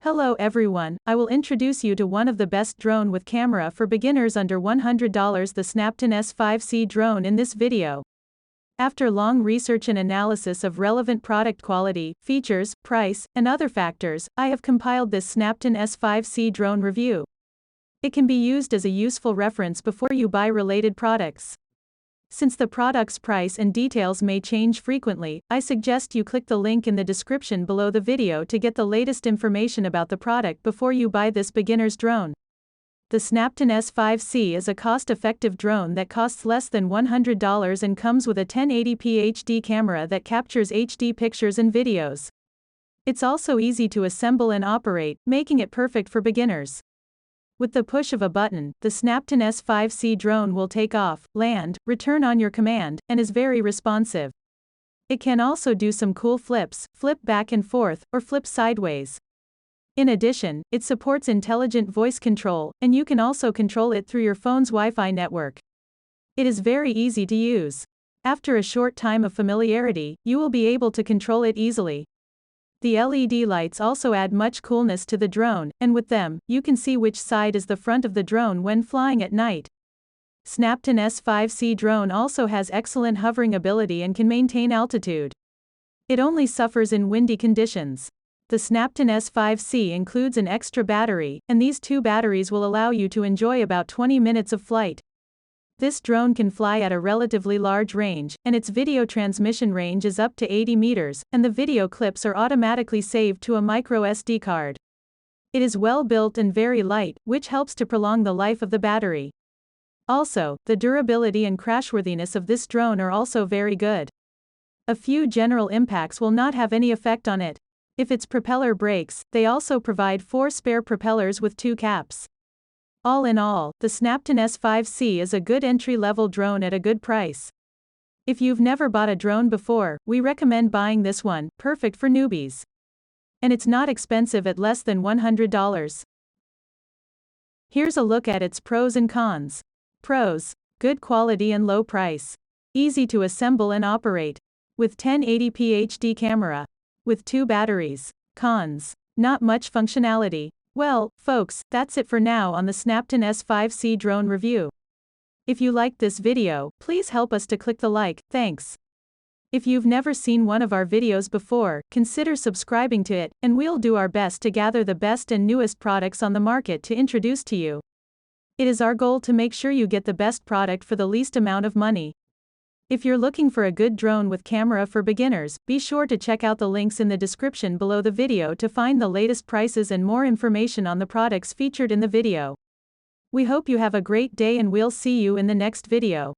Hello everyone, I will introduce you to one of the best drone with camera for beginners under $100, the Snaptain S5C Drone in this video. After long research and analysis of relevant product quality, features, price, and other factors, I have compiled this Snaptain S5C Drone review. It can be used as a useful reference before you buy related products. Since the product's price and details may change frequently, I suggest you click the link in the description below the video to get the latest information about the product before you buy this beginner's drone. The Snaptain S5C is a cost-effective drone that costs less than $100 and comes with a 1080p HD camera that captures HD pictures and videos. It's also easy to assemble and operate, making it perfect for beginners. With the push of a button, the Snaptain S5C drone will take off, land, return on your command, and is very responsive. It can also do some cool flips, flip back and forth, or flip sideways. In addition, it supports intelligent voice control, and you can also control it through your phone's Wi-Fi network. It is very easy to use. After a short time of familiarity, you will be able to control it easily. The LED lights also add much coolness to the drone, and with them, you can see which side is the front of the drone when flying at night. Snaptain S5C drone also has excellent hovering ability and can maintain altitude. It only suffers in windy conditions. The Snaptain S5C includes an extra battery, and these two batteries will allow you to enjoy about 20 minutes of flight. This drone can fly at a relatively large range, and its video transmission range is up to 80 meters, and the video clips are automatically saved to a micro SD card. It is well built and very light, which helps to prolong the life of the battery. Also, the durability and crashworthiness of this drone are also very good. A few general impacts will not have any effect on it. If its propeller breaks, they also provide 4 spare propellers with 2 caps. All in all, the Snaptain S5C is a good entry-level drone at a good price. If you've never bought a drone before, we recommend buying this one, perfect for newbies. And it's not expensive at less than $100. Here's a look at its pros and cons. Pros: good quality and low price. Easy to assemble and operate. With 1080p HD camera. With 2 batteries. Cons: not much functionality. Well, folks, that's it for now on the Snaptain S5C drone review. If you liked this video, please help us to click the like, thanks. If you've never seen one of our videos before, consider subscribing to it, and we'll do our best to gather the best and newest products on the market to introduce to you. It is our goal to make sure you get the best product for the least amount of money. If you're looking for a good drone with camera for beginners, be sure to check out the links in the description below the video to find the latest prices and more information on the products featured in the video. We hope you have a great day and we'll see you in the next video.